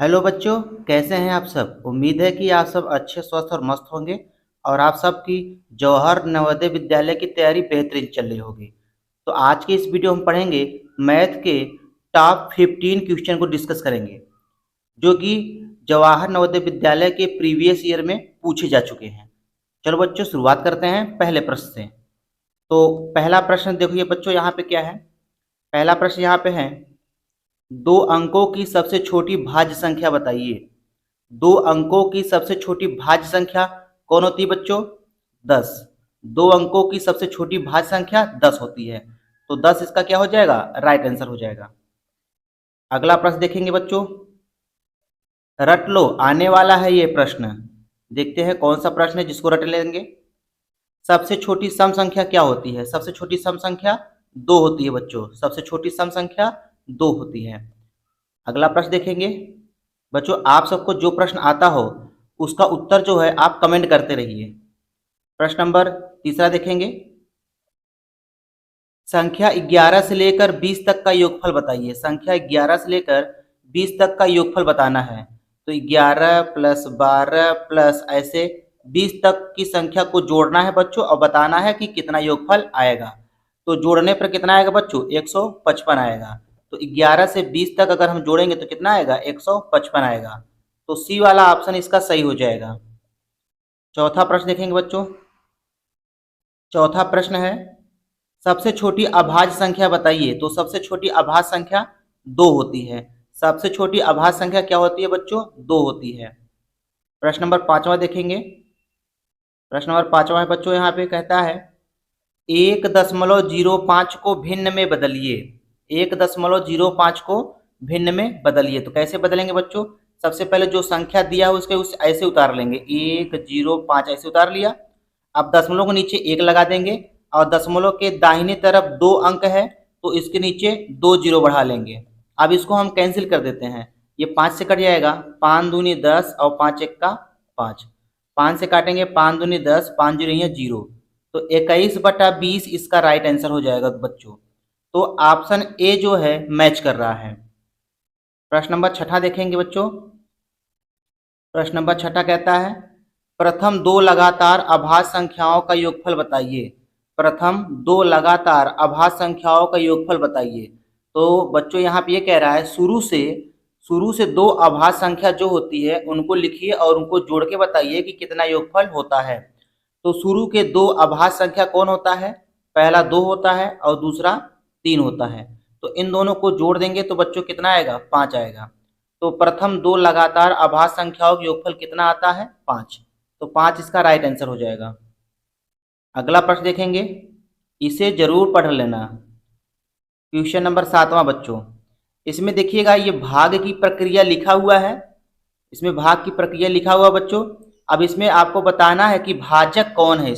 Hello बच्चों, कैसे हैं आप सब। उम्मीद है कि आप सब अच्छे स्वस्थ और मस्त होंगे और आप सबकी जवाहर नवोदय विद्यालय की तैयारी बेहतरीन चल रही होगी। तो आज के इस वीडियो में पढ़ेंगे मैथ के टॉप 15 क्वेश्चन को डिस्कस करेंगे जो कि जवाहर नवोदय विद्यालय के प्रीवियस ईयर में पूछे जा चुके हैं। चलो बच्चों, शुरुआत करते हैं पहले प्रश्न से। तो पहला प्रश्न देखिए बच्चों, यहाँ पे क्या है। पहला प्रश्न यहाँ पे है, दो अंकों की सबसे छोटी भाज्य संख्या बताइए। दो अंकों की सबसे छोटी भाज्य संख्या कौन होती है बच्चों? 10। दो अंकों की सबसे छोटी भाज्य संख्या 10 होती है। तो 10 इसका क्या हो जाएगा? राइट आंसर हो जाएगा। अगला प्रश्न देखेंगे बच्चों, रट लो, आने वाला है ये प्रश्न। देखते हैं कौन सा प्रश्न है जिसको रट लेंगे। सबसे छोटी सम संख्या क्या होती है? सबसे छोटी सम संख्या 2 होती है बच्चों। सबसे छोटी सम संख्या 2 होती है। अगला प्रश्न देखेंगे बच्चों, आप सबको जो प्रश्न आता हो उसका उत्तर जो है आप कमेंट करते रहिए। प्रश्न नंबर तीसरा देखेंगे, संख्या 11 से लेकर 20 तक का योगफल बताइए। संख्या 11 से लेकर 20 तक का योगफल बताना है। तो 11 प्लस 12 प्लस ऐसे 20 तक की संख्या को जोड़ना है बच्चों और बताना है कि कितना योगफल आएगा। तो जोड़ने पर कितना आएगा बच्चों? 155 आएगा। तो 11 से 20 तक अगर हम जोड़ेंगे तो कितना आएगा? 155 आएगा। तो सी वाला ऑप्शन इसका सही हो जाएगा। चौथा प्रश्न देखेंगे बच्चों। चौथा प्रश्न है, सबसे छोटी अभाज्य संख्या बताइए। तो सबसे छोटी अभाज्य संख्या 2 होती है। सबसे छोटी अभाज्य संख्या क्या होती है बच्चों? 2 होती है। प्रश्न नंबर पांचवा देखेंगे। प्रश्न नंबर पांचवा है बच्चों, यहाँ पे कहता है 1.05 को भिन्न में बदलिए। 1.05 को भिन्न में बदलिए। तो कैसे बदलेंगे बच्चों? सबसे पहले जो संख्या दिया है उसके उस ऐसे उतार लेंगे, 105 ऐसे उतार लिया। अब दशमलव को नीचे 1 लगा देंगे और दशमलव के दाहिने तरफ 2 अंक है तो इसके नीचे 2 जीरो बढ़ा लेंगे। अब इसको हम कैंसिल कर देते हैं, ये 5 से कट जाएगा, 5 दूनी 10 और 5 एक का 5। 5 से काटेंगे, 5 दूनी 10, 5 जीरो है 0। तो 21/20 इसका राइट आंसर हो जाएगा बच्चों। तो ऑप्शन ए जो है मैच कर रहा है। प्रश्न नंबर छठा देखेंगे बच्चों। प्रश्न नंबर छठा कहता है, प्रथम दो लगातार अभाज्य संख्याओं का योगफल बताइए। प्रथम दो लगातार अभाज्य संख्याओं का योगफल बताइए। तो बच्चों यहाँ पे ये कह रहा है, शुरू से दो अभाज्य संख्या जो होती है उनको लिखिए और उनको जोड़ के बताइए कि कितना योगफल होता है। तो शुरू के दो अभाज्य संख्या कौन होता है? पहला 2 होता है और दूसरा 3 होता है। तो इन दोनों को जोड़ देंगे तो बच्चों कितना आएगा? 5 आएगा। तो प्रथम दो लगातार अभाज्य संख्याओं का योगफल कितना आता है? 5। तो 5 इसका राइट आंसर हो जाएगा। अगला प्रश्न देखेंगे, इसे जरूर पढ़ लेना। क्वेश्चन नंबर 7वां बच्चों, इसमें देखिएगा ये भाग की प्रक्रिया लिखा हुआ है। इसमें भाग की प्रक्रिया लिखा हुआ बच्चों। अब इसमें आपको बताना है कि भाजक कौन है।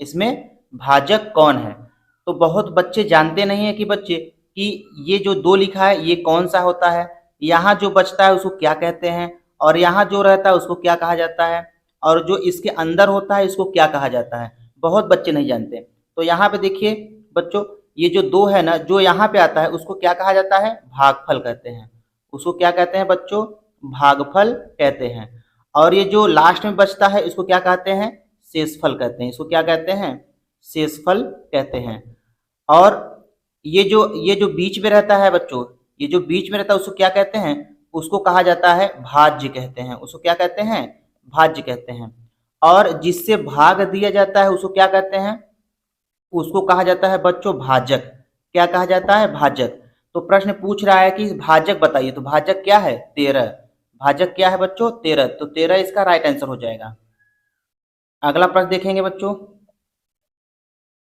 इसमें भाजक कौन है। तो बहुत बच्चे जानते नहीं है कि बच्चे कि ये जो 2 लिखा है ये कौन सा होता है, यहाँ जो बचता है उसको क्या कहते हैं, और यहाँ जो रहता है उसको क्या कहा जाता है, और जो इसके अंदर होता है इसको क्या कहा जाता है। बहुत बच्चे नहीं जानते। तो यहाँ पे देखिए बच्चों, ये जो 2 है ना, जो यहाँ पे आता है उसको क्या कहा जाता है? भागफल कहते हैं। उसको क्या कहते हैं बच्चों? भागफल कहते हैं। और ये जो लास्ट में बचता है इसको क्या कहते हैं? शेषफल कहते हैं। इसको क्या कहते हैं? शेषफल कहते हैं। और ये जो बीच में रहता है बच्चों, ये जो बीच में रहता है उसको क्या कहते हैं? उसको कहा जाता है भाज्य कहते हैं। उसको क्या कहते हैं? भाज्य कहते हैं। और जिससे भाग दिया जाता है उसको क्या कहते हैं? उसको कहा जाता है बच्चों भाजक। क्या कहा जाता है? भाजक। तो प्रश्न पूछ रहा है कि भाजक बताइए। तो भाजक क्या है? 13। भाजक क्या है बच्चों? 13। तो 13 इसका राइट आंसर हो जाएगा। अगला प्रश्न देखेंगे बच्चों,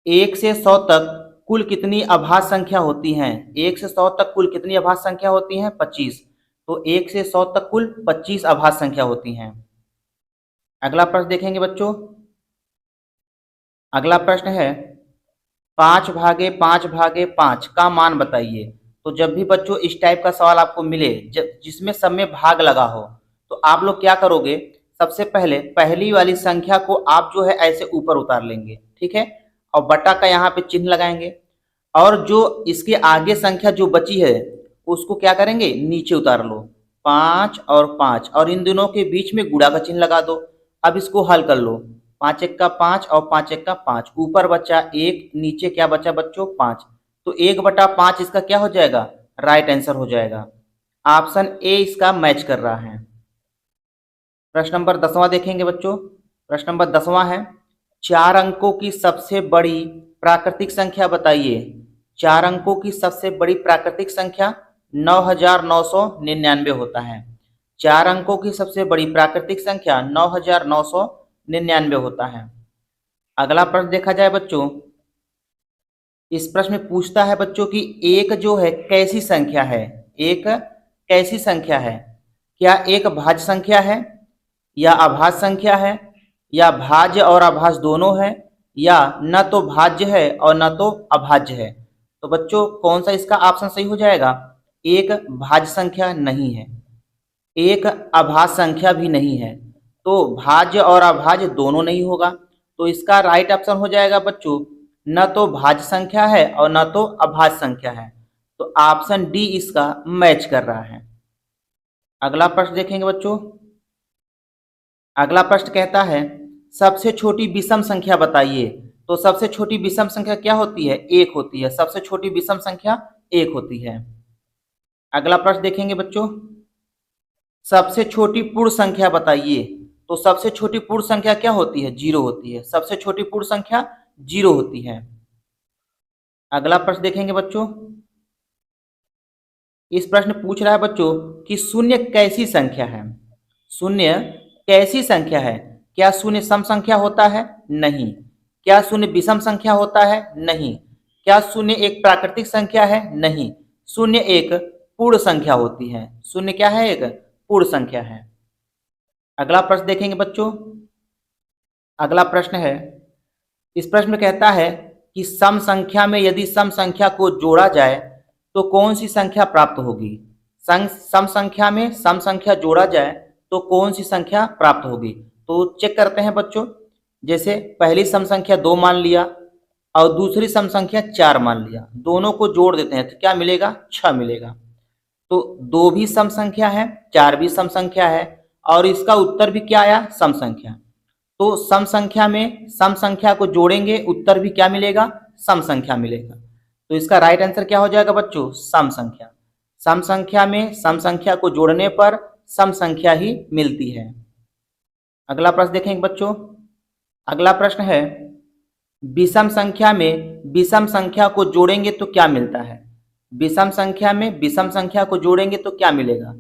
1 से 100 तक कुल कितनी अभाज्य संख्या होती हैं? 1 से 100 तक कुल कितनी अभाज्य संख्या होती हैं? 25। तो 1 से 100 तक कुल 25 अभाज्य संख्या होती हैं। अगला प्रश्न देखेंगे बच्चों। अगला प्रश्न है, 5/5/5 का मान बताइए। तो जब भी बच्चों इस टाइप का सवाल आपको मिले जिसमें सब में भाग लगा हो, तो आप लोग क्या करोगे? सबसे पहले पहली वाली संख्या को आप जो है ऐसे ऊपर उतार लेंगे, ठीक है, और बटा का यहाँ पे चिन्ह लगाएंगे। और जो इसके आगे संख्या जो बची है उसको क्या करेंगे? नीचे उतार लो। 5 और 5 और इन दोनों के बीच में गुणा का चिन्ह लगा दो। अब इसको हल कर लो। 5 एक का 5 और 5 एक का 5, ऊपर बचा 1, नीचे क्या बचा बच्चों 5, तो 1/5 इसका क्या हो जाएगा, राइट आंसर हो जाएगा। ऑप्शन ए इसका मैच कर रहा है। प्रश्न नंबर 10वां देखेंगे बच्चों। प्रश्न नंबर 10वां है, 4 अंकों की सबसे बड़ी प्राकृतिक संख्या बताइए। 4 अंकों की सबसे बड़ी प्राकृतिक संख्या 9999 होता है। 4 अंकों की सबसे बड़ी प्राकृतिक संख्या 9999 होता है। अगला प्रश्न देखा जाए बच्चों। इस प्रश्न में पूछता है बच्चों कि एक जो है कैसी संख्या है। एक कैसी संख्या है, क्या एक भाज्य संख्या है या अभाज्य संख्या है या भाज्य और अभाज्य दोनों है या न तो भाज्य है और न तो अभाज्य है। तो बच्चों कौन सा इसका ऑप्शन सही हो जाएगा, एक भाज्य संख्या नहीं है, एक अभाज्य संख्या भी नहीं है, तो भाज्य और अभाज्य दोनों नहीं होगा। तो इसका राइट ऑप्शन हो जाएगा बच्चों, न तो भाज्य संख्या है और न तो अभाज्य संख्या है। तो ऑप्शन डी इसका मैच कर रहा है। अगला प्रश्न देखेंगे बच्चों। अगला प्रश्न कहता है सबसे छोटी विषम संख्या बताइए। तो सबसे छोटी विषम संख्या क्या होती है, एक होती है। सबसे छोटी विषम संख्या एक होती है। अगला प्रश्न देखेंगे बच्चों, सबसे छोटी पूर्ण संख्या बताइए। तो सबसे छोटी पूर्ण संख्या क्या होती है, जीरो होती है। सबसे छोटी पूर्ण संख्या जीरो होती है। अगला प्रश्न देखेंगे बच्चों। इस प्रश्न पूछ रहा है बच्चों कि शून्य कैसी संख्या है। शून्य कैसी संख्या है, क्या शून्य सम संख्या होता है, नहीं। क्या शून्य विषम संख्या होता है, नहीं। क्या शून्य एक प्राकृतिक संख्या है, नहीं। शून्य एक पूर्ण संख्या होती है। शून्य क्या है, एक पूर्ण संख्या है। अगला प्रश्न देखेंगे बच्चों। अगला प्रश्न है, इस प्रश्न में कहता है कि सम संख्या में यदि सम संख्या को जोड़ा जाए तो कौन सी संख्या प्राप्त होगी। सम संख्या में सम संख्या जोड़ा जाए तो कौन सी संख्या प्राप्त होगी। तो चेक करते हैं बच्चों। जैसे पहली सम संख्या 2 मान लिया और दूसरी सम संख्या 4 मान लिया, दोनों को जोड़ देते हैं तो क्या मिलेगा, 6 मिलेगा। तो 2 भी सम संख्या है, 4 भी सम संख्या है और इसका उत्तर भी क्या आया, सम संख्या। तो सम संख्या में सम संख्या को जोड़ेंगे, उत्तर भी क्या मिलेगा, सम संख्या मिलेगा। तो इसका राइट आंसर क्या हो जाएगा बच्चों, सम संख्या। सम संख्या में सम संख्या को जोड़ने पर सम संख्या ही मिलती है। अगला प्रश्न देखेंगे बच्चों। अगला प्रश्न है, विषम संख्या में विषम संख्या को जोड़ेंगे तो क्या मिलता है। विषम संख्या में विषम संख्या को जोड़ेंगे तो क्या मिलेगा।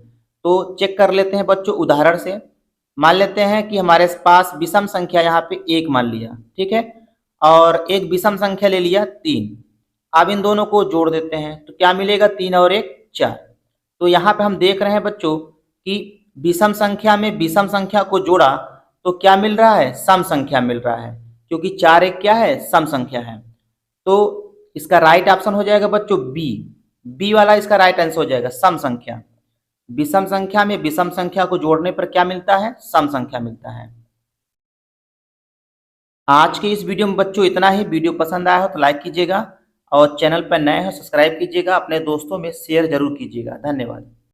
तो चेक कर लेते हैं बच्चों उदाहरण से। मान लेते हैं कि हमारे पास विषम संख्या यहाँ पे 1 मान लिया, ठीक है, और एक विषम संख्या ले लिया 3। अब इन दोनों को जोड़ देते हैं तो क्या मिलेगा, 3 और 1 4। तो यहाँ पे हम देख रहे हैं बच्चों कि विषम संख्या में विषम संख्या को जोड़ा तो क्या मिल रहा है, सम संख्या मिल रहा है, क्योंकि 4 1 क्या है, सम संख्या है। तो इसका राइट ऑप्शन हो जाएगा बच्चों बी। बी वाला इसका राइट आंसर हो जाएगा, सम संख्या। विषम संख्या में विषम संख्या को जोड़ने पर क्या मिलता है, सम संख्या मिलता है। आज के इस वीडियो में बच्चों इतना ही। वीडियो पसंद आया हो तो लाइक कीजिएगा और चैनल पर नए हो सब्सक्राइब कीजिएगा, अपने दोस्तों में शेयर जरूर कीजिएगा। धन्यवाद।